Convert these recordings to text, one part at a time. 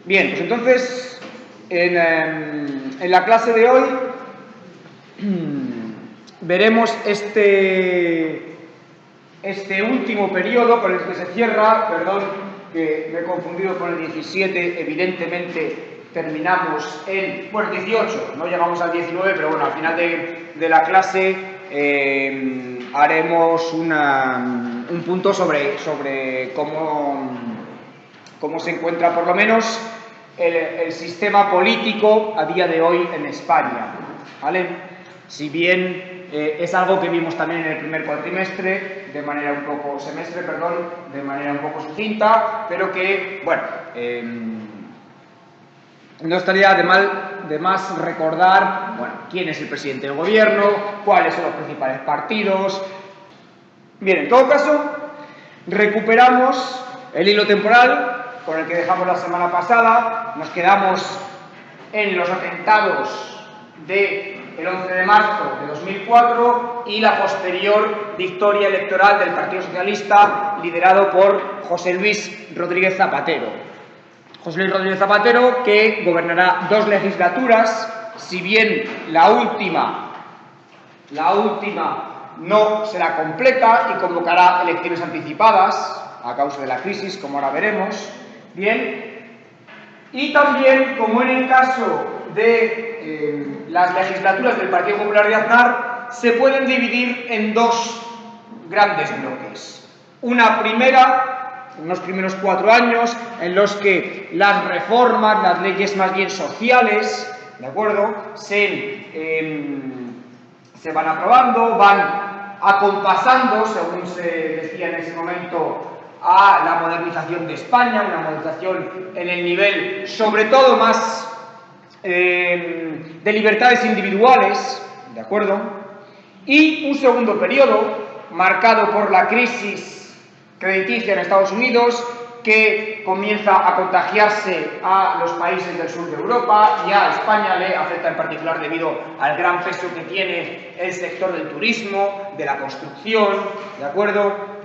Bien, pues entonces, en la clase de hoy veremos este último periodo con el que se cierra, perdón que me he confundido con el 17, evidentemente terminamos en, bueno, 18, no llegamos al 19, pero bueno, al final de la clase haremos un punto sobre cómo se encuentra por lo menos el sistema político a día de hoy en España, ¿vale? Si bien es algo que vimos también en el primer cuatrimestre, de manera un poco sucinta, pero que, bueno, no estaría de más recordar, bueno, quién es el presidente del gobierno, cuáles son los principales partidos. Bien, en todo caso, recuperamos el hilo temporal con el que dejamos la semana pasada. Nos quedamos en los atentados del 11 de marzo de 2004 y la posterior victoria electoral del Partido Socialista liderado por José Luis Rodríguez Zapatero. José Luis Rodríguez Zapatero, que gobernará 2 legislaturas, si bien la última no será completa y convocará elecciones anticipadas a causa de la crisis, como ahora veremos. Bien, y también, como en el caso de las legislaturas del Partido Popular de Aznar, se pueden dividir en 2 grandes bloques. Una primera, unos primeros 4 años, en los que las reformas, las leyes más bien sociales, ¿de acuerdo?, se van aprobando, van acompasando, según se decía en ese momento, a la modernización de España, una modernización en el nivel, sobre todo, más de libertades individuales, ¿de acuerdo? Y un segundo periodo, marcado por la crisis crediticia en Estados Unidos, que comienza a contagiarse a los países del sur de Europa y a España le afecta en particular debido al gran peso que tiene el sector del turismo, de la construcción, ¿de acuerdo?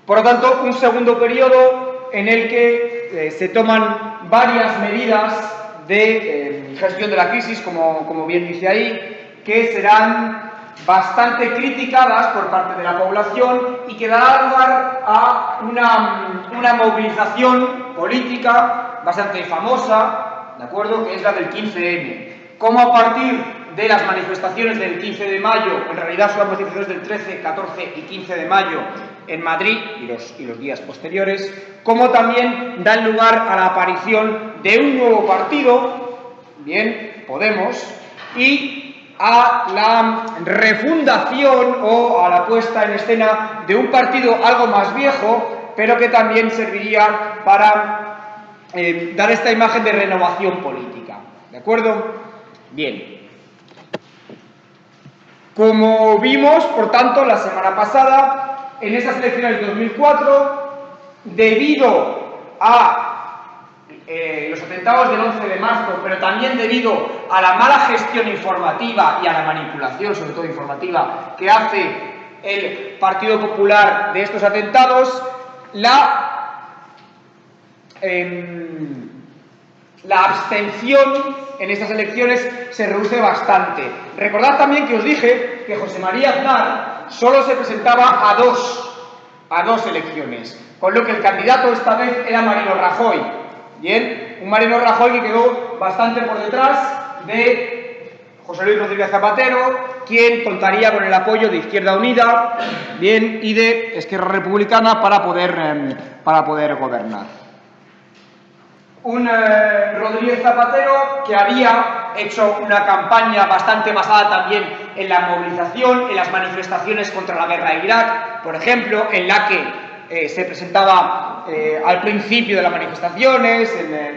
Por lo tanto, un segundo periodo en el que se toman varias medidas de gestión de la crisis, como bien dice ahí, que serán bastante criticadas por parte de la población y que dará lugar a una movilización política bastante famosa, ¿de acuerdo?, que es la del 15M. Como a partir de las manifestaciones del 15 de mayo, en realidad son las manifestaciones del 13, 14 y 15 de mayo en Madrid y los días posteriores, como también dan lugar a la aparición de un nuevo partido, bien, Podemos, y a la refundación o a la puesta en escena de un partido algo más viejo, pero que también serviría para dar esta imagen de renovación política. ¿De acuerdo? Bien. Como vimos, por tanto, la semana pasada, en esas elecciones de 2004, debido a los atentados del 11 de marzo, pero también debido a la mala gestión informativa y a la manipulación, sobre todo informativa, que hace el Partido Popular de estos atentados, la abstención en estas elecciones se reduce bastante. Recordad también que os dije que José María Aznar solo se presentaba a dos elecciones, con lo que el candidato esta vez era Mariano Rajoy. Bien, un Mariano Rajoy que quedó bastante por detrás de José Luis Rodríguez Zapatero, quien contaría con el apoyo de Izquierda Unida, bien, y de Esquerra Republicana para poder gobernar. Un Rodríguez Zapatero que había hecho una campaña bastante basada también en la movilización, en las manifestaciones contra la guerra de Irak, por ejemplo, en la que se presentaba al principio de las manifestaciones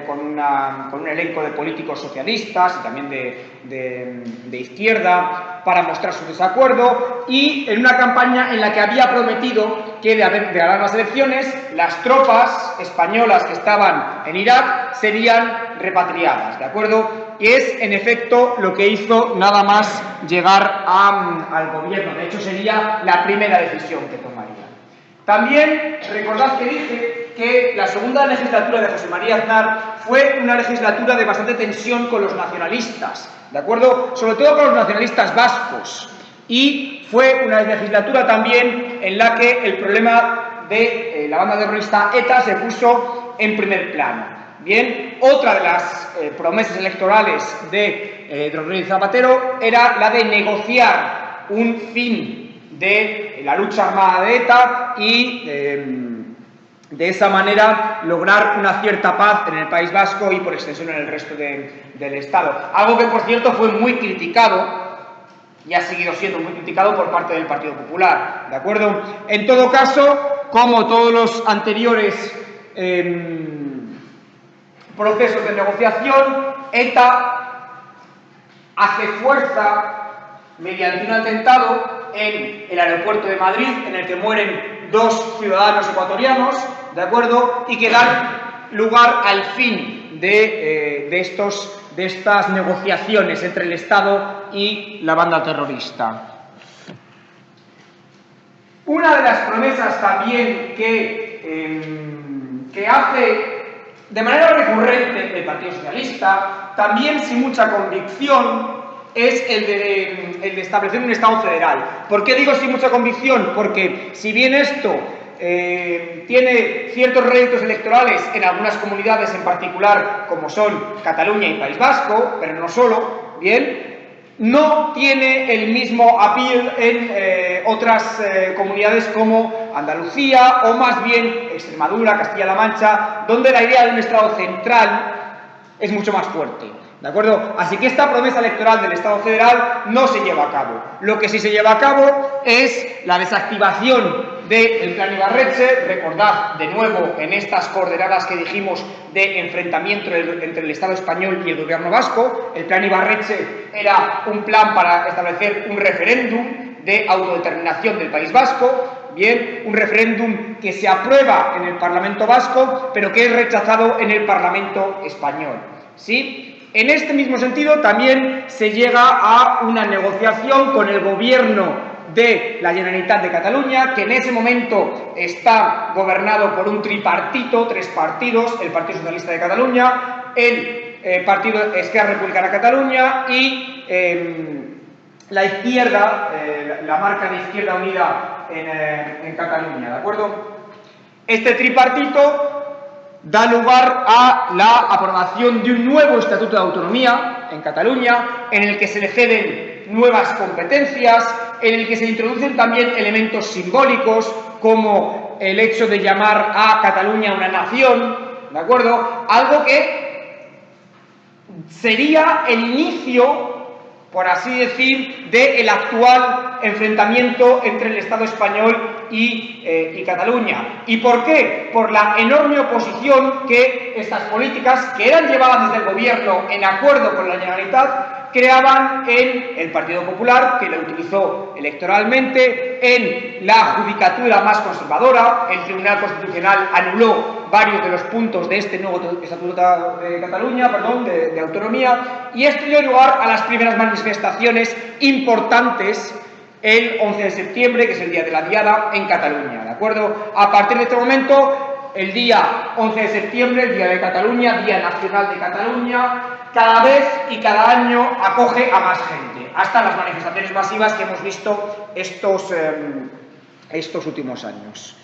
con un elenco de políticos socialistas y también de izquierda para mostrar su desacuerdo, y en una campaña en la que había prometido que de ganar las elecciones, las tropas españolas que estaban en Irak serían repatriadas, ¿de acuerdo? Y es, en efecto, lo que hizo nada más llegar al gobierno. De hecho, sería la primera decisión que tomaría. También recordad que dije que la segunda legislatura de José María Aznar fue una legislatura de bastante tensión con los nacionalistas, ¿de acuerdo? Sobre todo con los nacionalistas vascos. Y fue una legislatura también en la que el problema de la banda terrorista ETA se puso en primer plano. Bien, otra de las promesas electorales de Rodríguez Zapatero era la de negociar un fin de la lucha armada de ETA y de esa manera lograr una cierta paz en el País Vasco y por extensión en el resto del Estado. Algo que, por cierto, fue muy criticado y ha seguido siendo muy criticado por parte del Partido Popular, ¿de acuerdo? En todo caso, como todos los anteriores procesos de negociación, ETA hace fuerza mediante un atentado en el aeropuerto de Madrid, en el que mueren 2 ciudadanos ecuatorianos, ¿de acuerdo? Y que dan lugar al fin de estas negociaciones entre el Estado y la banda terrorista. Una de las promesas también que hace de manera recurrente el Partido Socialista, también sin mucha convicción, es el de establecer un Estado federal. ¿Por qué digo sin mucha convicción? Porque si bien esto tiene ciertos réditos electorales en algunas comunidades en particular, como son Cataluña y País Vasco, pero no solo, bien, no tiene el mismo appeal en otras comunidades como Andalucía o más bien Extremadura, Castilla-La Mancha, donde la idea de un Estado central es mucho más fuerte. ¿De acuerdo? Así que esta promesa electoral del Estado federal no se lleva a cabo. Lo que sí se lleva a cabo es la desactivación del Plan Ibarretxe. Recordad de nuevo en estas coordenadas que dijimos de enfrentamiento entre el Estado español y el gobierno vasco. El Plan Ibarretxe era un plan para establecer un referéndum de autodeterminación del País Vasco. Bien, un referéndum que se aprueba en el Parlamento vasco, pero que es rechazado en el Parlamento español. ¿Sí? En este mismo sentido, también se llega a una negociación con el gobierno de la Generalitat de Cataluña, que en ese momento está gobernado por un tripartito, 3 partidos, el Partido Socialista de Cataluña, el Partido Esquerra Republicana de Cataluña y la izquierda, la marca de Izquierda Unida en Cataluña, ¿de acuerdo? Este tripartito da lugar a la aprobación de un nuevo Estatuto de Autonomía en Cataluña, en el que se le ceden nuevas competencias, en el que se introducen también elementos simbólicos, como el hecho de llamar a Cataluña una nación, ¿de acuerdo? Algo que sería el inicio, por así decir, del actual enfrentamiento entre el Estado español y Cataluña. ¿Y por qué? Por la enorme oposición que estas políticas, que eran llevadas desde el gobierno en acuerdo con la Generalitat, creaban en el Partido Popular, que lo utilizó electoralmente, en la judicatura más conservadora. El Tribunal Constitucional anuló varios de los puntos de este nuevo Estatuto de Cataluña, de autonomía, y esto dio lugar a las primeras manifestaciones importantes el 11 de septiembre, que es el día de la Diada, en Cataluña, ¿de acuerdo? A partir de este momento, el día 11 de septiembre, el Día de Cataluña, Día Nacional de Cataluña, cada vez y cada año acoge a más gente, hasta las manifestaciones masivas que hemos visto estos últimos años.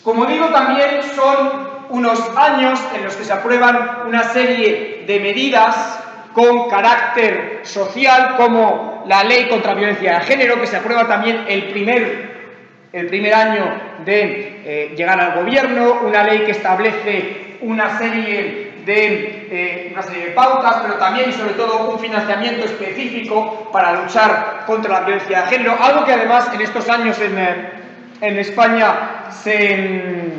Como digo, también son unos años en los que se aprueban una serie de medidas con carácter social, como la Ley contra la Violencia de Género, que se aprueba también el primer año de llegar al gobierno, una ley que establece una serie de pautas, pero también y sobre todo un financiamiento específico para luchar contra la violencia de género, algo que además en estos años en España se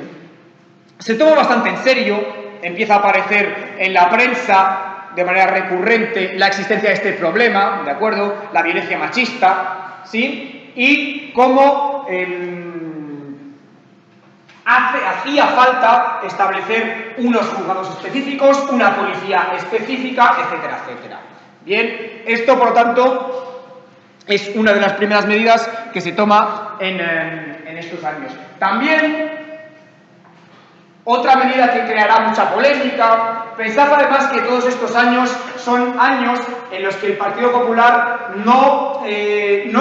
toma bastante en serio. Empieza a aparecer en la prensa de manera recurrente la existencia de este problema, ¿de acuerdo? La violencia machista, ¿sí? Y cómo hacía falta establecer unos juzgados específicos, una policía específica, etcétera, etcétera. Bien, esto, por lo tanto, es una de las primeras medidas que se toma en estos años. También Otra medida que creará mucha polémica. Pensad además que todos estos años son años en los que el Partido Popular no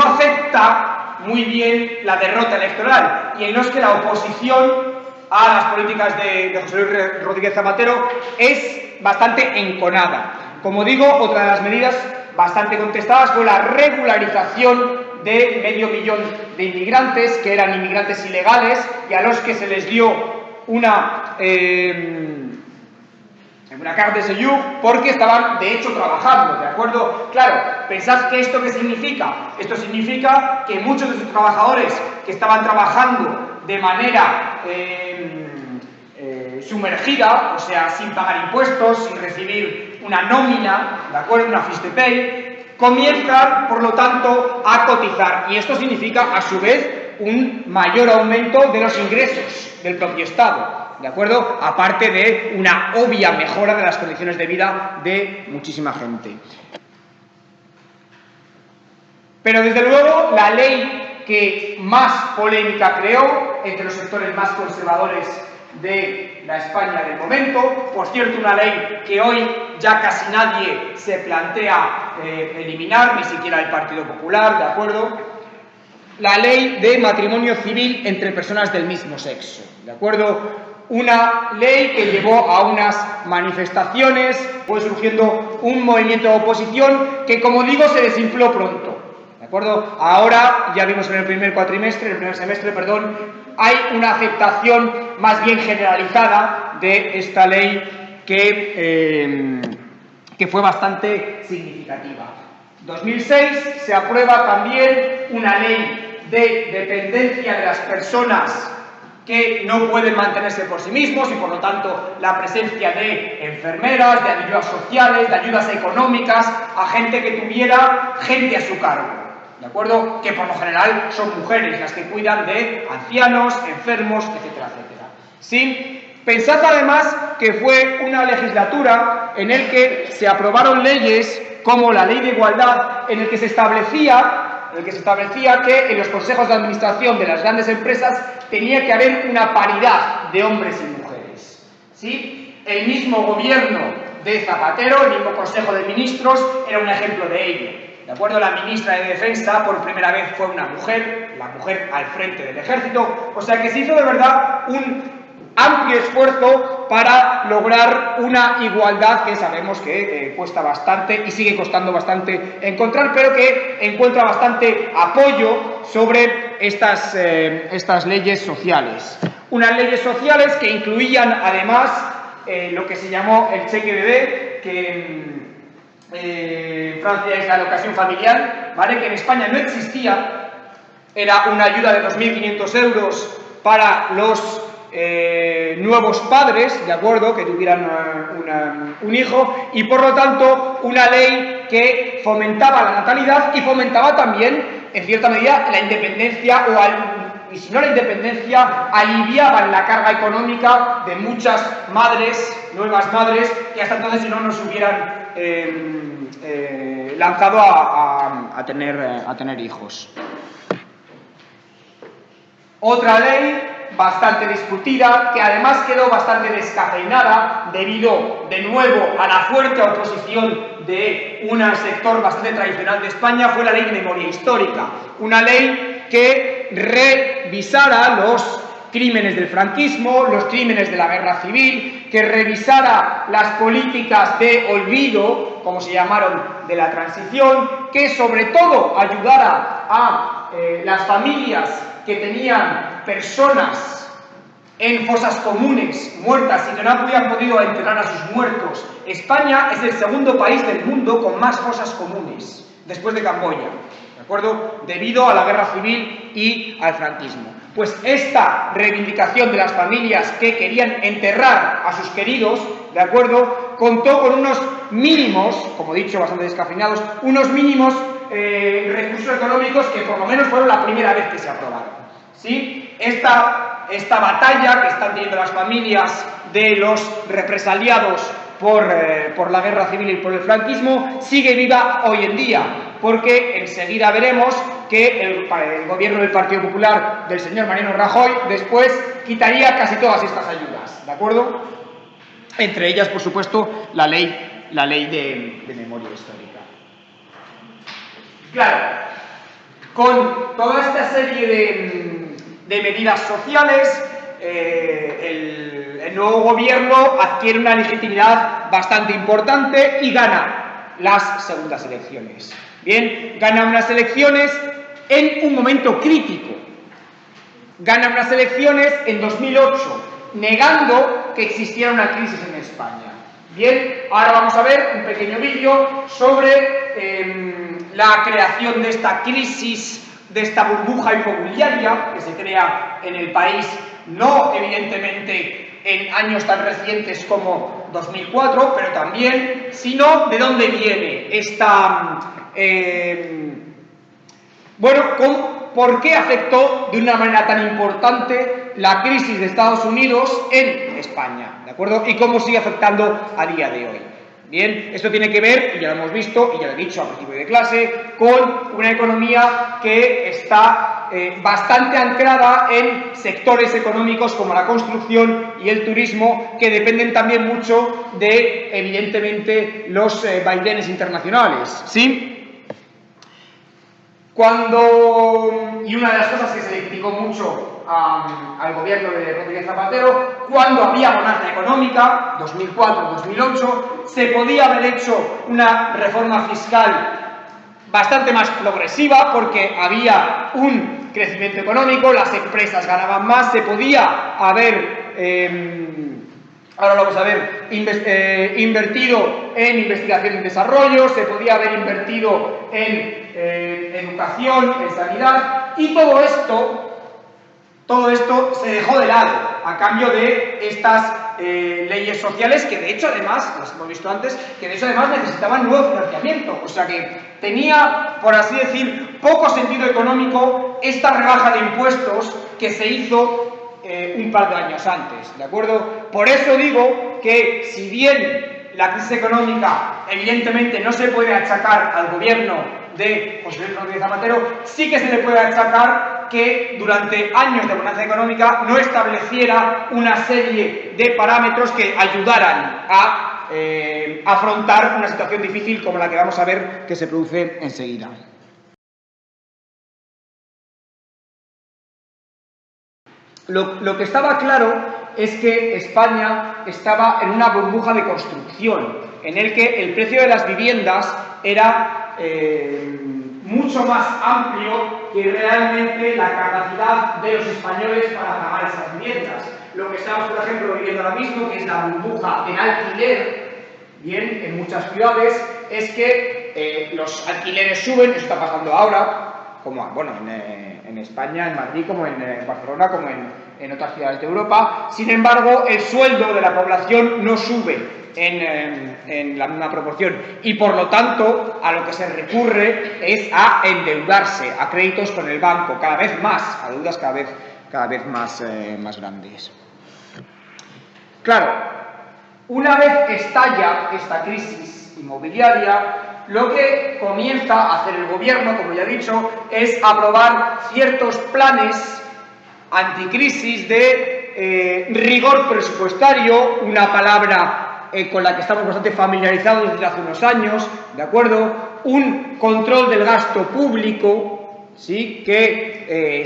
acepta muy bien la derrota electoral y en los que la oposición a las políticas de José Luis Rodríguez Zapatero es bastante enconada. Como digo, otra de las medidas bastante contestadas fue la regularización de 500.000 de inmigrantes que eran inmigrantes ilegales y a los que se les dio una carte de séjour porque estaban de hecho trabajando, ¿de acuerdo? Claro, pensad que esto ¿qué significa? Esto significa que muchos de esos trabajadores que estaban trabajando de manera sumergida, o sea, sin pagar impuestos, sin recibir una nómina, ¿de acuerdo? Una fiche de paye, comienzan, por lo tanto, a cotizar. Y esto significa, a su vez, un mayor aumento de los ingresos del propio Estado, ¿de acuerdo? Aparte de una obvia mejora de las condiciones de vida de muchísima gente. Pero, desde luego, la ley que más polémica creó entre los sectores más conservadores de la España del momento, por cierto, una ley que hoy ya casi nadie se plantea eliminar, ni siquiera el Partido Popular, ¿de acuerdo? La ley de matrimonio civil entre personas del mismo sexo, ¿de acuerdo? Una ley que llevó a unas manifestaciones, fue surgiendo un movimiento de oposición que, como digo, se desinfló pronto, ¿de acuerdo? Ahora, ya vimos en el primer semestre, hay una aceptación más bien generalizada de esta ley que fue bastante significativa. 2006 se aprueba también una ley de dependencia de las personas que no pueden mantenerse por sí mismos y, por lo tanto, la presencia de enfermeras, de ayudas sociales, de ayudas económicas a gente que tuviera gente a su cargo, ¿de acuerdo? Que por lo general son mujeres las que cuidan de ancianos, enfermos, etcétera, etcétera. ¿Sí? Pensad además que fue una legislatura en la que se aprobaron leyes como la Ley de Igualdad, en el que se establecía que en los consejos de administración de las grandes empresas tenía que haber una paridad de hombres y mujeres. ¿Sí? El mismo gobierno de Zapatero, el mismo Consejo de Ministros, era un ejemplo de ello. ¿De acuerdo? La ministra de Defensa por primera vez fue una mujer, la mujer al frente del ejército, o sea que se hizo de verdad un amplio esfuerzo para lograr una igualdad que sabemos que cuesta bastante y sigue costando bastante encontrar, pero que encuentra bastante apoyo sobre estas leyes sociales. Unas leyes sociales que incluían además lo que se llamó el cheque bebé, que en Francia es la allocación familiar, ¿vale? Que en España no existía, era una ayuda de 2.500 euros para los nuevos padres, ¿de acuerdo?, que tuvieran un hijo, y por lo tanto una ley que fomentaba la natalidad y fomentaba también, en cierta medida, la independencia, y si no la independencia, aliviaban la carga económica de muchas madres, nuevas madres, que hasta entonces si no nos hubieran lanzado a tener hijos. Otra ley bastante discutida, que además quedó bastante descafeinada debido, de nuevo, a la fuerte oposición de un sector bastante tradicional de España, fue la Ley de Memoria Histórica. Una ley que revisara los crímenes del franquismo, los crímenes de la guerra civil, que revisara las políticas de olvido, como se llamaron, de la transición, que sobre todo ayudara a las familias que tenían personas en fosas comunes, muertas, y que no habían podido enterrar a sus muertos. España es el segundo país del mundo con más fosas comunes, después de Camboya, ¿de acuerdo?, debido a la guerra civil y al franquismo. Pues esta reivindicación de las familias que querían enterrar a sus queridos, ¿de acuerdo?, contó con unos mínimos, como he dicho, bastante descafeinados, unos mínimos recursos económicos que por lo menos fueron la primera vez que se aprobaron. ¿Sí? Esta batalla que están teniendo las familias de los represaliados por la guerra civil y por el franquismo sigue viva hoy en día, porque enseguida veremos que el gobierno del Partido Popular del señor Mariano Rajoy después quitaría casi todas estas ayudas, ¿de acuerdo? Entre ellas, por supuesto, la ley de memoria histórica. Claro, con toda esta serie de medidas sociales, el nuevo gobierno adquiere una legitimidad bastante importante y gana las segundas elecciones. Bien, gana unas elecciones en un momento crítico. Gana unas elecciones en 2008, negando que existiera una crisis en España. Bien, ahora vamos a ver un pequeño vídeo sobre la creación de esta crisis, de esta burbuja inmobiliaria que se crea en el país, no evidentemente en años tan recientes como 2004, pero también, sino de dónde viene esta... ¿por qué afectó de una manera tan importante la crisis de Estados Unidos en España? ¿De acuerdo? Y cómo sigue afectando a día de hoy. Bien, esto tiene que ver, y ya lo hemos visto, y ya lo he dicho al principio de clase, con una economía que está bastante anclada en sectores económicos como la construcción y el turismo, que dependen también mucho de, evidentemente, los vaivenes internacionales, ¿sí? Y una de las cosas que se le criticó mucho al gobierno de Rodríguez Zapatero, cuando había bonanza económica, 2004-2008, se podía haber hecho una reforma fiscal bastante más progresiva porque había un crecimiento económico, las empresas ganaban más, se podía haber... ahora lo vamos a ver, invertido en investigación y desarrollo, se podía haber invertido en educación, en sanidad, y todo esto se dejó de lado a cambio de estas leyes sociales que de hecho además, las hemos visto antes, que de hecho además necesitaban nuevo financiamiento, o sea que tenía, por así decir, poco sentido económico esta rebaja de impuestos que se hizo un par de años antes, ¿de acuerdo? Por eso digo que si bien la crisis económica evidentemente no se puede achacar al gobierno de José Luis Rodríguez Zapatero, sí que se le puede achacar que durante años de bonanza económica no estableciera una serie de parámetros que ayudaran a afrontar una situación difícil como la que vamos a ver que se produce enseguida. Lo que estaba claro es que España estaba en una burbuja de construcción, en el que el precio de las viviendas era mucho más amplio que realmente la capacidad de los españoles para pagar esas viviendas. Lo que estamos, por ejemplo, viviendo ahora mismo, que es la burbuja del alquiler, bien, en muchas ciudades, es que los alquileres suben, eso está pasando ahora, como bueno, en España, en Madrid, como en Barcelona, como en otras ciudades de Europa. Sin embargo, el sueldo de la población no sube en la misma proporción y, por lo tanto, a lo que se recurre es a endeudarse, a créditos con el banco, cada vez más, a deudas cada vez más grandes. Claro, una vez estalla esta crisis inmobiliaria, lo que comienza a hacer el gobierno, como ya he dicho, es aprobar ciertos planes anticrisis de rigor presupuestario, una palabra con la que estamos bastante familiarizados desde hace unos años, ¿de acuerdo? Un control del gasto público, ¿sí? Que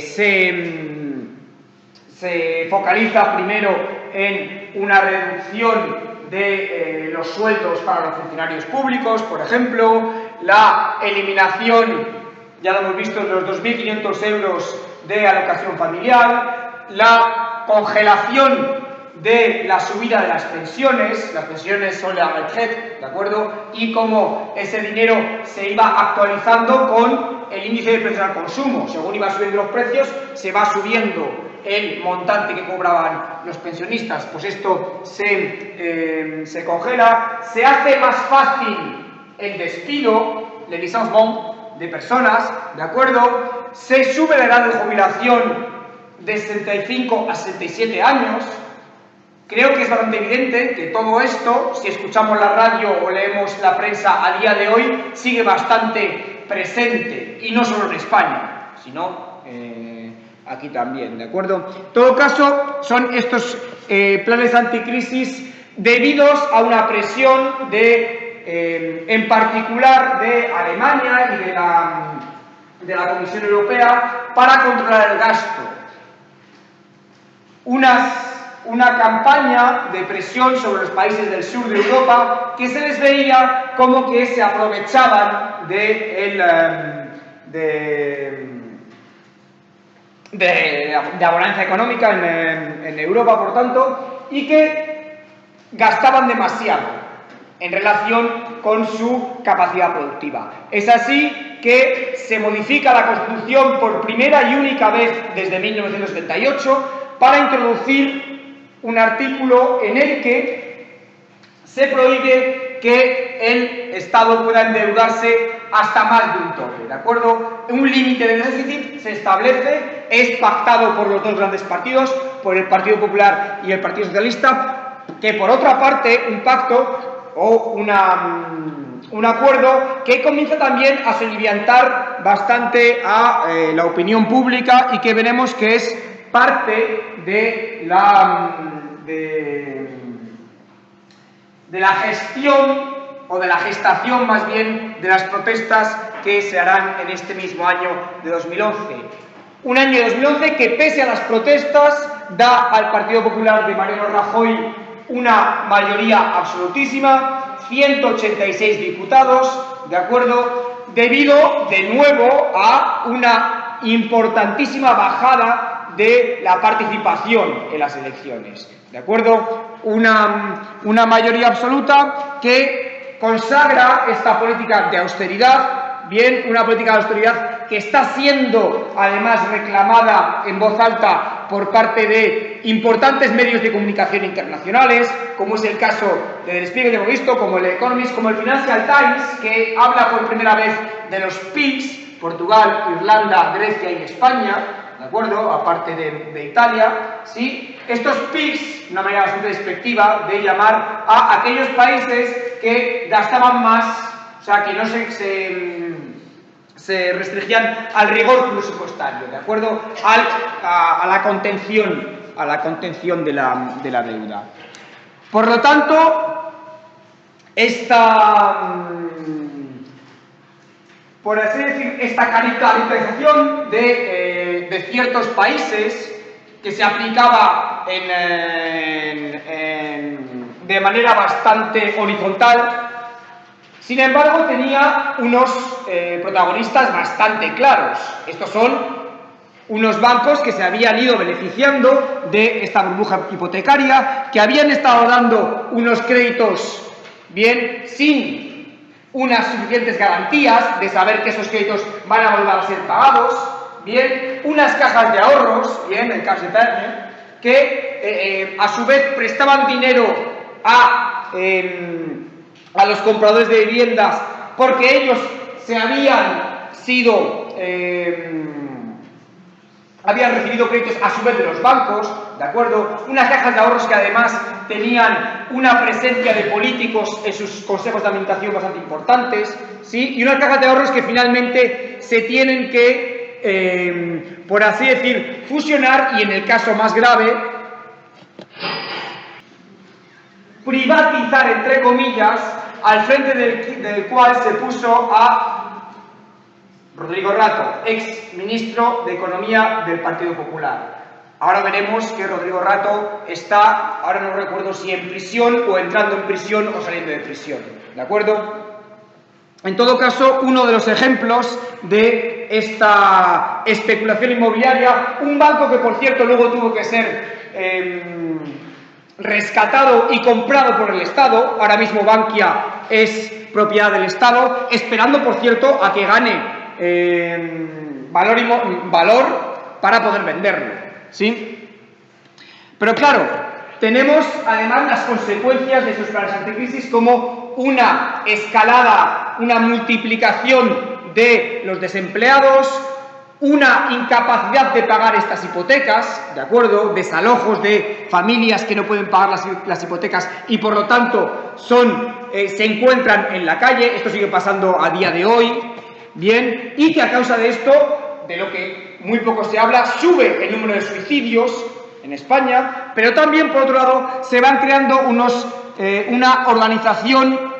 se focaliza primero en una reducción de los sueldos para los funcionarios públicos, por ejemplo, la eliminación, ya lo hemos visto, de los 2.500 euros de alocación familiar, la congelación de la subida de las pensiones son la retraite, ¿de acuerdo? Y cómo ese dinero se iba actualizando con el índice de precios al consumo. Según iba subiendo los precios, se va subiendo el montante que cobraban los pensionistas. Pues esto se congela. Se hace más fácil el despido, le licenciement de personas, ¿de acuerdo? Se sube la edad de jubilación de 65 a 67 años. Creo que es bastante evidente que todo esto, si escuchamos la radio o leemos la prensa a día de hoy, sigue bastante presente, y no solo en España. si no, aquí también, ¿de acuerdo? En todo caso, son estos planes anticrisis debidos a una presión en particular de Alemania y de la Comisión Europea para controlar el gasto. Una campaña de presión sobre los países del sur de Europa que se les veía como que se aprovechaban de la bonanza económica en Europa, por tanto, y que gastaban demasiado en relación con su capacidad productiva. Es así que se modifica la Constitución por primera y única vez desde 1978 para introducir un artículo en el que se prohíbe que el Estado pueda endeudarse hasta más de un tope, ¿de acuerdo? Un límite de déficit se establece, es pactado por los dos grandes partidos, por el Partido Popular y el Partido Socialista, que por otra parte, un pacto o un acuerdo que comienza también a soliviantar bastante a la opinión pública y que veremos que es parte de la gestión o de la gestación más bien de las protestas que se harán en este mismo año de 2011. Un año de 2011 que pese a las protestas da al Partido Popular de Mariano Rajoy una mayoría absolutísima, 186 diputados, ¿de acuerdo? Debido de nuevo a una importantísima bajada de la participación en las elecciones, ¿de acuerdo? Una mayoría absoluta que consagra esta política de austeridad, bien, una política de austeridad que está siendo además reclamada en voz alta por parte de importantes medios de comunicación internacionales, como es el caso de Der Spiegel, hemos visto, como el Economist, como el Financial Times, que habla por primera vez de los PIGS, Portugal, Irlanda, Grecia y España, ¿de acuerdo? Aparte de Italia, ¿sí? Estos PIGS, una manera bastante despectiva de llamar a aquellos países que gastaban más, o sea, que no se restringían al rigor presupuestario, ¿de acuerdo? A la contención de la deuda. Por lo tanto, por así decir, esta caricaturización de ciertos países que se aplicaba de manera bastante horizontal, sin embargo, tenía unos protagonistas bastante claros. Estos son unos bancos que se habían ido beneficiando de esta burbuja hipotecaria, que habían estado dando unos créditos, bien, sin unas suficientes garantías de saber que esos créditos van a volver a ser pagados, bien, unas cajas de ahorros, bien, el cash d'épargne, que a su vez prestaban dinero a los compradores de viviendas porque ellos habían recibido créditos a su vez de los bancos, ¿de acuerdo? Unas cajas de ahorros que además tenían una presencia de políticos en sus consejos de administración bastante importantes, ¿sí? Y unas cajas de ahorros que finalmente se tienen que, por así decir, fusionar y en el caso más grave, privatizar, entre comillas, al frente del cual se puso a Rodrigo Rato, ex ministro de Economía del Partido Popular. Ahora veremos que Rodrigo Rato está, ahora no recuerdo si en prisión o entrando en prisión o saliendo de prisión, ¿de acuerdo? En todo caso, uno de los ejemplos de esta especulación inmobiliaria, un banco que por cierto luego tuvo que ser rescatado y comprado por el Estado, ahora mismo Bankia es propiedad del Estado, esperando por cierto a que gane valor para poder venderlo, ¿sí? Pero claro, tenemos además las consecuencias de sus planes anticrisis como una escalada, una multiplicación de los desempleados, una incapacidad de pagar estas hipotecas, ¿de acuerdo? Desalojos de familias que no pueden pagar las hipotecas y por lo tanto se encuentran en la calle. Esto sigue pasando a día de hoy, bien, y que a causa de esto de lo que muy poco se habla, sube el número de suicidios en España, pero también, por otro lado, se van creando una organización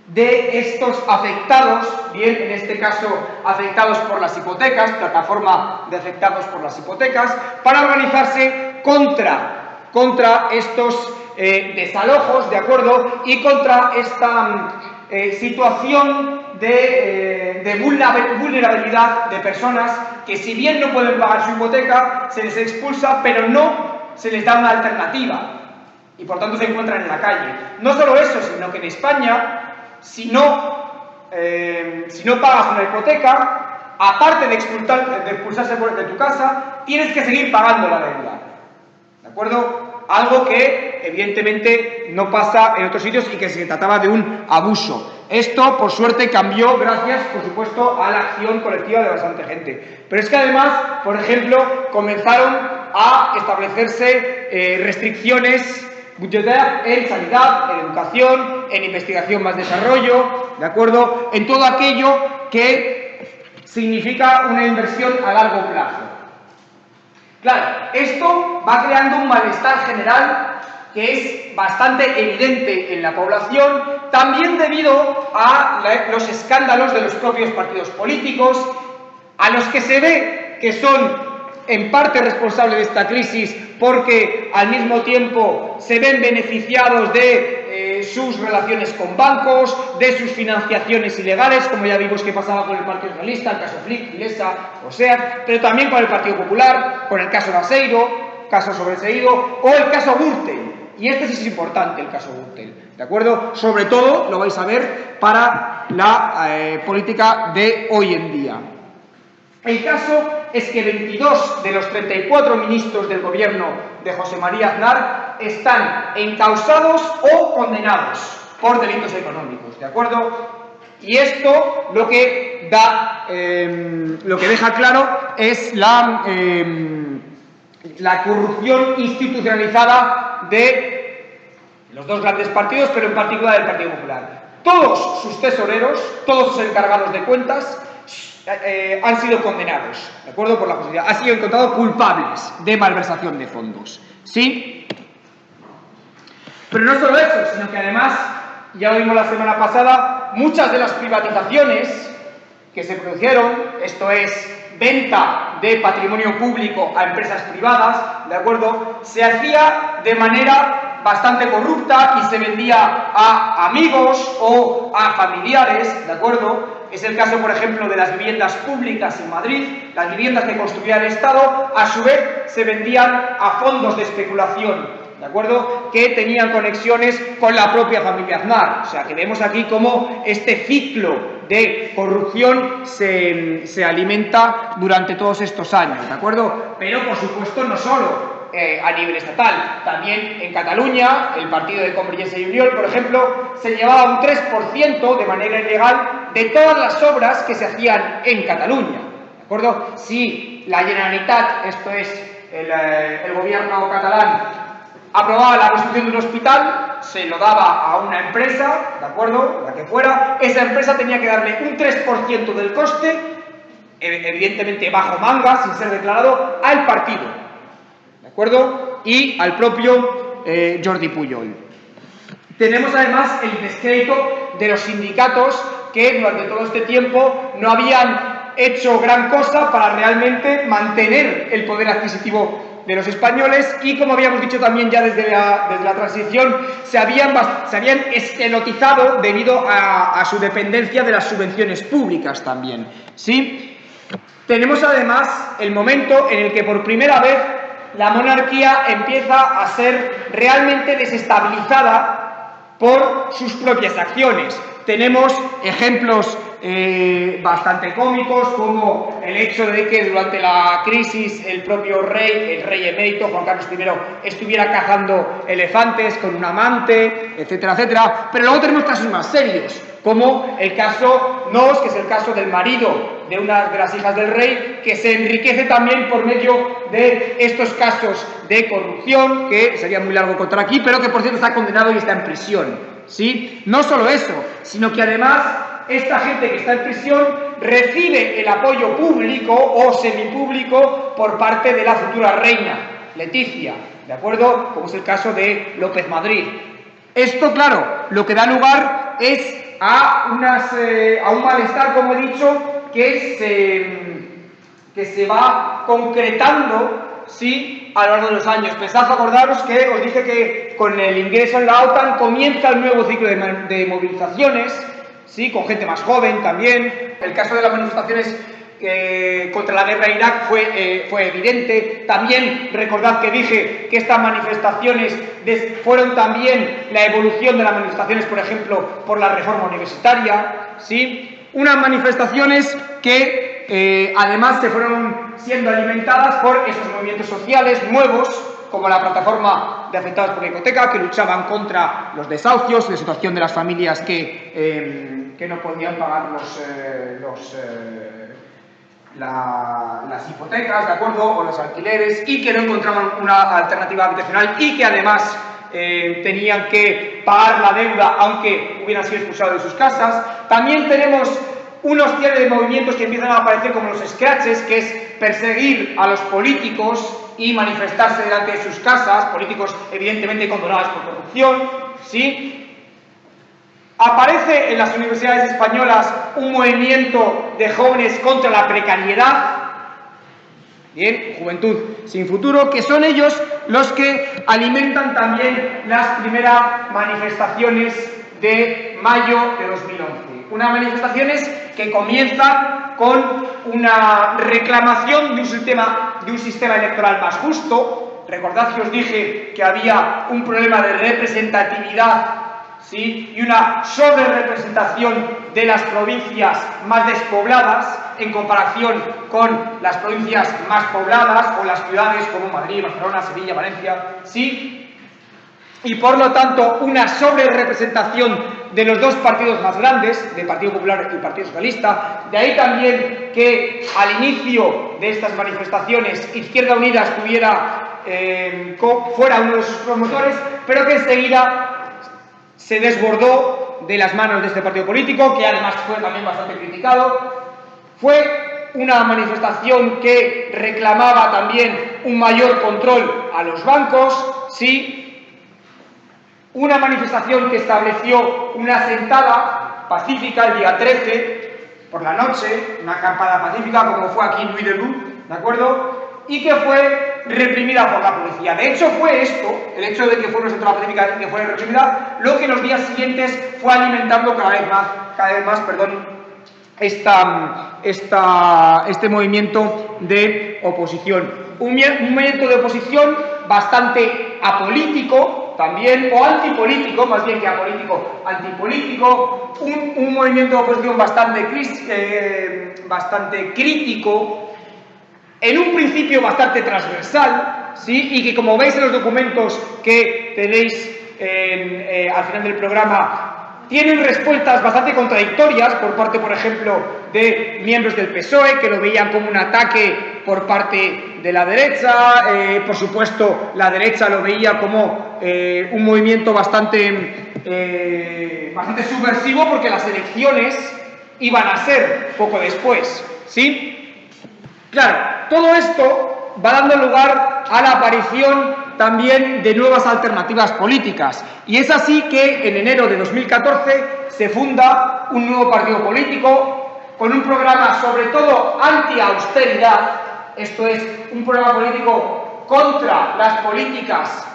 de estos afectados, bien, en este caso afectados por las hipotecas, plataforma de afectados por las hipotecas, para organizarse contra estos desalojos, ¿de acuerdo? Y contra esta situación de vulnerabilidad de personas que, si bien no pueden pagar su hipoteca, se les expulsa, pero no se les da una alternativa y por tanto se encuentran en la calle. No solo eso, sino que en España, si no pagas una hipoteca, aparte de expulsarse de tu casa, tienes que seguir pagando la deuda, ¿de acuerdo? Algo que evidentemente no pasa en otros sitios y que se trataba de un abuso. Esto, por suerte, cambió gracias, por supuesto, a la acción colectiva de bastante gente. Pero es que además, por ejemplo, comenzaron a establecerse restricciones budgetaria en sanidad, en educación, en investigación más desarrollo, ¿de acuerdo? En todo aquello que significa una inversión a largo plazo. Claro, esto va creando un malestar general que es bastante evidente en la población, también debido a los escándalos de los propios partidos políticos, a los que se ve que son en parte responsables de esta crisis porque al mismo tiempo se ven beneficiados de sus relaciones con bancos, de sus financiaciones ilegales, como ya vimos que pasaba con el Partido Socialista, el caso Flick, Ilesa o SEAT, pero también con el Partido Popular, con el caso Baseiro, caso sobreseído, o el caso Gürtel. Y este sí es importante, el caso Gürtel, ¿de acuerdo? Sobre todo, lo vais a ver, para la política de hoy en día. El caso es que 22 de los 34 ministros del gobierno de José María Aznar están encausados o condenados por delitos económicos, ¿de acuerdo? Y esto lo que deja claro es la corrupción institucionalizada de los dos grandes partidos, pero en particular del Partido Popular. Todos sus tesoreros, todos sus encargados de cuentas, han sido condenados, ¿de acuerdo? Por la justicia. Han sido encontrados culpables de malversación de fondos, ¿sí? Pero no solo eso, sino que además, ya lo vimos la semana pasada, muchas de las privatizaciones que se produjeron, esto es, venta de patrimonio público a empresas privadas, ¿de acuerdo?, se hacía de manera bastante corrupta y se vendía a amigos o a familiares, ¿de acuerdo? Es el caso, por ejemplo, de las viviendas públicas en Madrid, las viviendas que construía el Estado, a su vez se vendían a fondos de especulación, ¿de acuerdo?, que tenían conexiones con la propia familia Aznar. O sea, que vemos aquí cómo este ciclo de corrupción se alimenta durante todos estos años, ¿de acuerdo? Pero, por supuesto, no solo a nivel estatal, también en Cataluña, el partido de Convergencia y Unión, por ejemplo, se llevaba un 3% de manera ilegal de todas las obras que se hacían en Cataluña, ¿de acuerdo? Si la Generalitat, esto es el gobierno catalán, aprobaba la construcción de un hospital, se lo daba a una empresa, ¿de acuerdo?, la que fuera, esa empresa tenía que darle un 3% del coste, evidentemente bajo manga, sin ser declarado, al partido, ¿de acuerdo?, y al propio Jordi Pujol. Tenemos además el descrédito de los sindicatos que durante todo este tiempo no habían hecho gran cosa para realmente mantener el poder adquisitivo de los españoles y, como habíamos dicho también ya desde la transición, se habían esquelotizado debido a su dependencia de las subvenciones públicas también, ¿sí? Tenemos además el momento en el que por primera vez la monarquía empieza a ser realmente desestabilizada por sus propias acciones. Tenemos ejemplos bastante cómicos, como el hecho de que durante la crisis el propio rey, el rey emérito, Juan Carlos I, estuviera cazando elefantes con un amante, etcétera, etcétera. Pero luego tenemos casos más serios, como el caso Nos, que es el caso del marido de una de las hijas del rey, que se enriquece también por medio de estos casos de corrupción, que sería muy largo contar aquí, pero que por cierto está condenado y está en prisión, ¿sí? No solo eso, sino que además esta gente que está en prisión recibe el apoyo público o semipúblico por parte de la futura reina, Leticia, ¿de acuerdo? Como es el caso de López Madrid. Esto, claro, lo que da lugar es a un malestar, como he dicho, que se va concretando, ¿sí?, a lo largo de los años. Pensad, acordaros que os dije que con el ingreso en la OTAN comienza el nuevo ciclo de movilizaciones, ¿sí?, con gente más joven también. El caso de las manifestaciones contra la guerra en Irak fue evidente. También recordad que dije que estas manifestaciones fueron también la evolución de las manifestaciones, por ejemplo, por la reforma universitaria, ¿sí? Unas manifestaciones que además se fueron siendo alimentadas por esos movimientos sociales nuevos, como la plataforma de afectados por la hipoteca, que luchaban contra los desahucios, la situación de las familias que no podían pagar las hipotecas, ¿de acuerdo?, o los alquileres, y que no encontraban una alternativa habitacional y que además tenían que pagar la deuda aunque hubieran sido expulsados de sus casas. También tenemos unos cierres de movimientos que empiezan a aparecer como los scratches, que es perseguir a los políticos y manifestarse delante de sus casas, políticos evidentemente condenados por corrupción, ¿sí? Aparece en las universidades españolas un movimiento de jóvenes contra la precariedad, bien, juventud sin futuro, que son ellos los que alimentan también las primeras manifestaciones de mayo de 2011. Unas manifestaciones que comienzan con una reclamación de un sistema electoral más justo. Recordad que os dije que había un problema de representatividad, ¿sí?, y una sobrerepresentación de las provincias más despobladas en comparación con las provincias más pobladas o las ciudades como Madrid, Barcelona, Sevilla, Valencia, ¿sí? Y por lo tanto una sobrerepresentación de los dos partidos más grandes, del Partido Popular y el Partido Socialista. De ahí también que al inicio de estas manifestaciones Izquierda Unida fuera uno de sus promotores, pero que enseguida se desbordó de las manos de este partido político, que además fue también bastante criticado. Fue una manifestación que reclamaba también un mayor control a los bancos, ¿sí? Una manifestación que estableció una sentada pacífica el día 13 por la noche, una acampada pacífica como fue aquí en Nuit Debout, ¿de acuerdo? Y que fue reprimida por la policía. De hecho, fue esto, el hecho de que fue una sentada pacífica y que fue reprimida, lo que en los días siguientes fue alimentando cada vez más, este movimiento de oposición. Un movimiento de oposición bastante apolítico también, o antipolítico, más bien que apolítico, antipolítico, un movimiento de oposición bastante crítico, en un principio bastante transversal, ¿sí?, y que, como veis en los documentos que tenéis al final del programa, tienen respuestas bastante contradictorias por parte, por ejemplo, de miembros del PSOE, que lo veían como un ataque por parte de la derecha. Por supuesto, la derecha lo veía como un movimiento bastante subversivo, porque las elecciones iban a ser poco después, ¿sí? Claro, todo esto va dando lugar a la aparición también de nuevas alternativas políticas, y es así que en enero de 2014 se funda un nuevo partido político con un programa sobre todo anti-austeridad, esto es, un programa político contra las políticas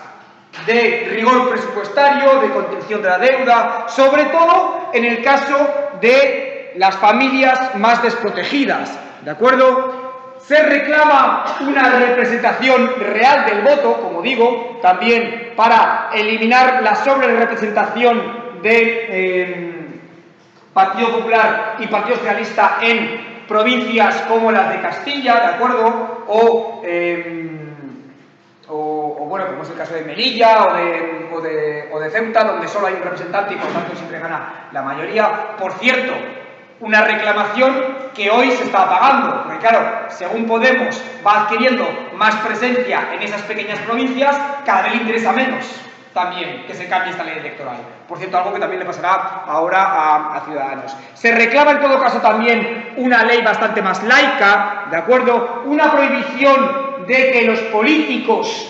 de rigor presupuestario, de contención de la deuda, sobre todo en el caso de las familias más desprotegidas, ¿de acuerdo? Se reclama una representación real del voto, como digo, también para eliminar la sobrerepresentación del Partido Popular y Partido Socialista en provincias como las de Castilla, ¿de acuerdo? O bueno, como es el caso de Melilla o de Ceuta, donde solo hay un representante y por tanto siempre gana la mayoría. Por cierto, una reclamación que hoy se está apagando, porque claro, según Podemos va adquiriendo más presencia en esas pequeñas provincias, cada vez le interesa menos, también que se cambie esta ley electoral. Por cierto, algo que también le pasará ahora a Ciudadanos. Se reclama en todo caso también una ley bastante más laica, ¿de acuerdo? Una prohibición de que los políticos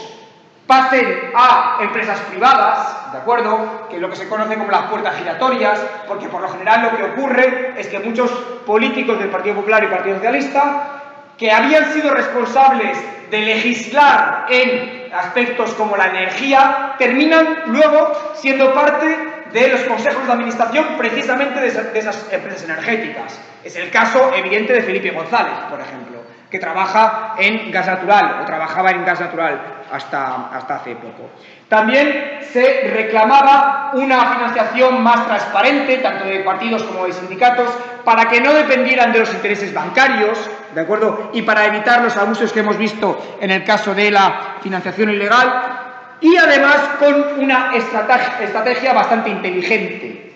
pasen a empresas privadas, ¿de acuerdo? Que es lo que se conoce como las puertas giratorias, porque por lo general lo que ocurre es que muchos políticos del Partido Popular y Partido Socialista que habían sido responsables de legislar en aspectos como la energía, terminan luego siendo parte de los consejos de administración precisamente de esas empresas energéticas. Es el caso evidente de Felipe González, por ejemplo, que trabaja en gas natural, o trabajaba en gas natural hasta hace poco. También se reclamaba una financiación más transparente, tanto de partidos como de sindicatos, para que no dependieran de los intereses bancarios, ¿de acuerdo? Y para evitar los abusos que hemos visto en el caso de la financiación ilegal, y además con una estrategia bastante inteligente.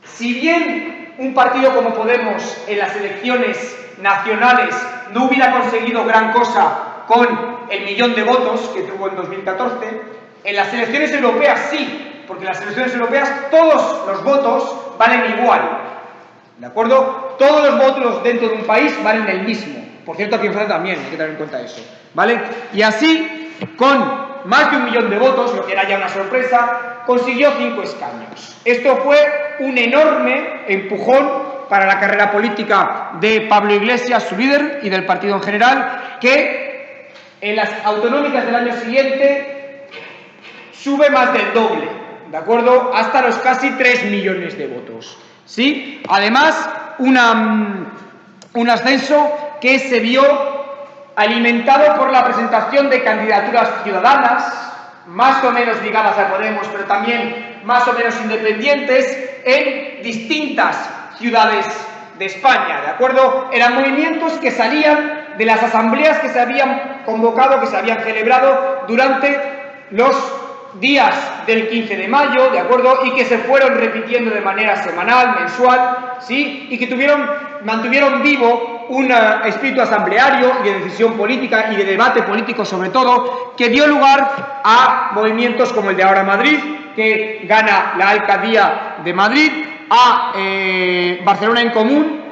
Si bien un partido como Podemos en las elecciones nacionales no hubiera conseguido gran cosa con el 1.000.000 de votos que tuvo en 2014, en las elecciones europeas sí, porque en las elecciones europeas todos los votos valen igual, ¿de acuerdo? Todos los votos dentro de un país valen el mismo. Por cierto, aquí en Francia también, hay que tener en cuenta eso, ¿vale? Y así, con más de 1.000.000 de votos, lo que era ya una sorpresa, consiguió 5 escaños. Esto fue un enorme empujón para la carrera política de Pablo Iglesias, su líder, y del partido en general, que en las autonómicas del año siguiente sube más del doble, ¿de acuerdo? Hasta los casi 3 millones de votos, ¿sí? Además, un ascenso que se vio alimentado por la presentación de candidaturas ciudadanas, más o menos ligadas a Podemos, pero también más o menos independientes, en distintas ciudades de España, ¿de acuerdo? Eran movimientos que salían de las asambleas que se habían convocado, que se habían celebrado durante los días del 15 de mayo, ¿de acuerdo? Y que se fueron repitiendo de manera semanal, mensual, ¿sí? Y que mantuvieron vivo un espíritu asambleario y de decisión política y de debate político sobre todo, que dio lugar a movimientos como el de Ahora Madrid, que gana la alcaldía de Madrid, a Barcelona en Común,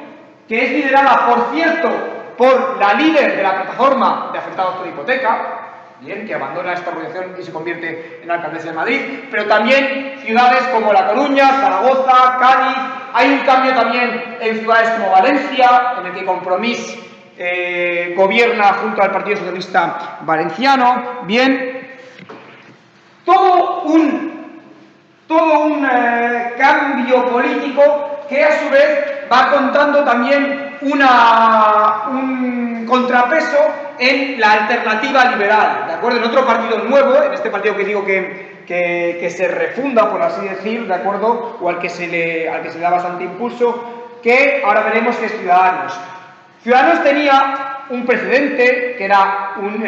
que es liderada, por cierto, por la líder de la plataforma de afectados por hipoteca, bien, que abandona esta organización y se convierte en alcaldesa de Madrid, pero también ciudades como La Coruña, Zaragoza, Cádiz. Hay un cambio también en ciudades como Valencia, en el que Compromís gobierna junto al Partido Socialista Valenciano. Bien, todo un cambio político que a su vez va contando también un contrapeso en la alternativa liberal, ¿de acuerdo? En otro partido nuevo, en este partido que digo que se refunda, por así decir, ¿de acuerdo? O al que se le da bastante impulso, que ahora veremos que es Ciudadanos. Ciudadanos tenía un precedente, que era un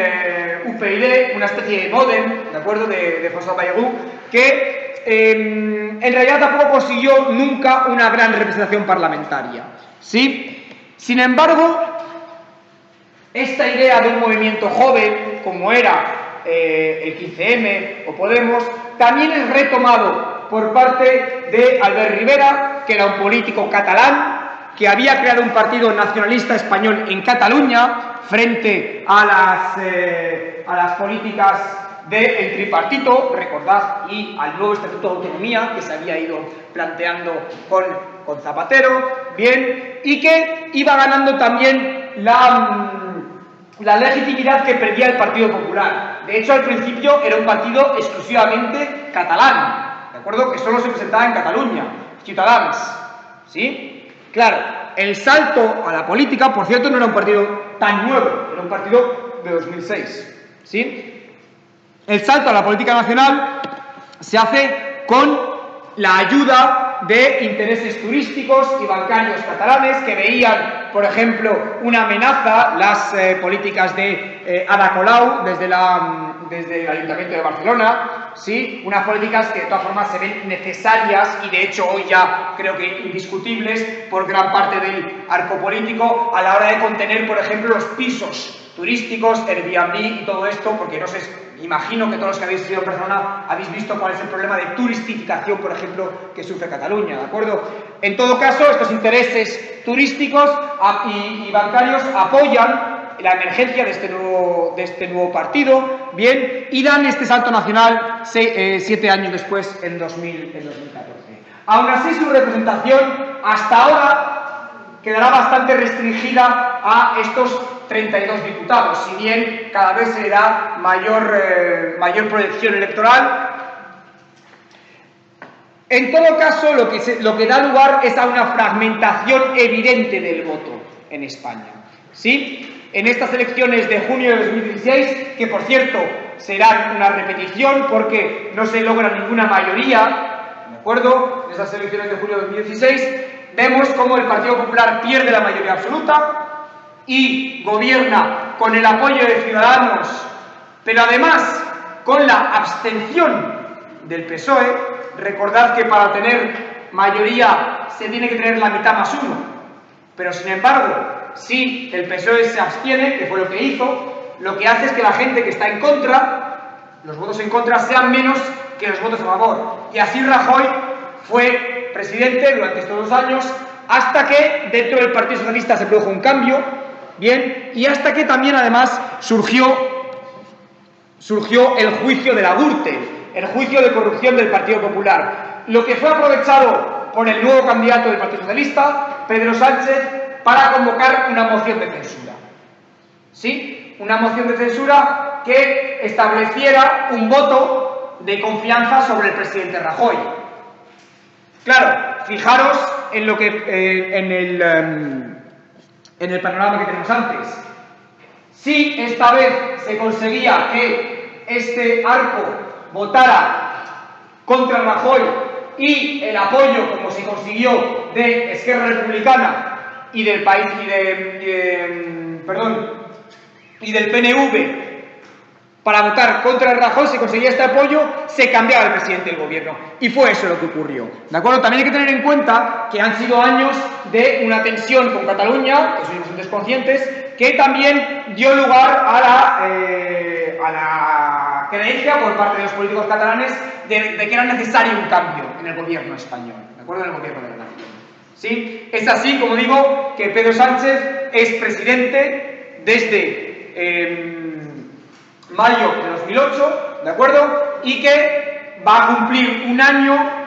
UPyD, una especie de Modem, ¿de acuerdo?, de François Bayrou, que en realidad tampoco consiguió nunca una gran representación parlamentaria, ¿sí? Sin embargo, esta idea de un movimiento joven, como era el 15M o Podemos, también es retomado por parte de Albert Rivera, que era un político catalán, que había creado un partido nacionalista español en Cataluña frente a las políticas del tripartito, recordad, y al nuevo Estatuto de Autonomía que se había ido planteando con Zapatero, bien, y que iba ganando también la legitimidad que perdía el Partido Popular. De hecho, al principio era un partido exclusivamente catalán, ¿de acuerdo?, que solo se presentaba en Cataluña, Ciutadans, ¿sí? Claro, el salto a la política, por cierto, no era un partido tan nuevo, era un partido de 2006, ¿sí? El salto a la política nacional se hace con la ayuda de intereses turísticos y bancarios catalanes que veían, por ejemplo, una amenaza, las políticas de Ada Colau desde el Ayuntamiento de Barcelona, ¿sí? Unas políticas que de todas formas se ven necesarias y de hecho hoy ya creo que indiscutibles por gran parte del arco político a la hora de contener, por ejemplo, los pisos turísticos, Airbnb y todo esto, porque no se imagino que todos los que habéis ido a Barcelona habéis visto cuál es el problema de turistificación, por ejemplo, que sufre Cataluña, ¿de acuerdo? En todo caso, estos intereses turísticos y bancarios apoyan la emergencia de este nuevo partido, bien, y dan este salto nacional 7 años después, en 2014. Aún así, su representación hasta ahora quedará bastante restringida a estos 32 diputados, si bien cada vez se da mayor proyección electoral. En todo caso, lo que da lugar es a una fragmentación evidente del voto en España, ¿sí? En estas elecciones de junio de 2016, que por cierto serán una repetición porque no se logra ninguna mayoría, ¿de acuerdo? En estas elecciones de junio de 2016 vemos cómo el Partido Popular pierde la mayoría absoluta y gobierna con el apoyo de Ciudadanos, pero además con la abstención del PSOE. Recordad que para tener mayoría se tiene que tener la mitad más uno, pero sin embargo, si el PSOE se abstiene, que fue lo que hizo, lo que hace es que la gente que está en contra, los votos en contra, sean menos que los votos a favor. Y así Rajoy fue presidente durante estos 2 años, hasta que dentro del Partido Socialista se produjo un cambio, bien, y hasta que también además surgió el juicio de la Gürtel, el juicio de corrupción del Partido Popular, lo que fue aprovechado por el nuevo candidato del Partido Socialista, Pedro Sánchez, para convocar una moción de censura. ¿Sí? Una moción de censura que estableciera un voto de confianza sobre el presidente Rajoy. Claro, fijaros en lo que en el panorama que tenemos antes. Si esta vez se conseguía que este arco votara contra Rajoy y el apoyo, como se consiguió, de Esquerra Republicana y del país y del PNV para votar contra Rajoy, se conseguía este apoyo, se cambiaba el presidente del gobierno. Y fue eso lo que ocurrió. ¿De acuerdo? También hay que tener en cuenta que han sido años de una tensión con Cataluña, que sois bastante conscientes, que también dio lugar a la creencia por parte de los políticos catalanes de que era necesario un cambio en el gobierno español, ¿de acuerdo? En el gobierno de la nación. ¿Sí? Es así, como digo, que Pedro Sánchez es presidente desde mayo de 2008, ¿de acuerdo? Y que va a cumplir 1 año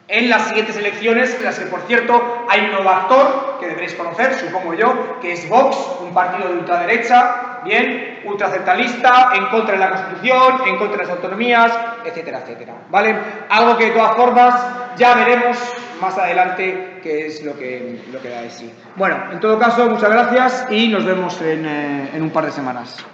en las siguientes elecciones, en las que, por cierto, hay un nuevo actor que deberéis conocer, supongo yo, que es Vox, un partido de ultraderecha, bien, ultracentralista, en contra de la Constitución, en contra de las autonomías, etcétera, etcétera, ¿vale? Algo que, de todas formas, ya veremos más adelante qué es lo que da de sí. Bueno, en todo caso, muchas gracias y nos vemos en un par de semanas.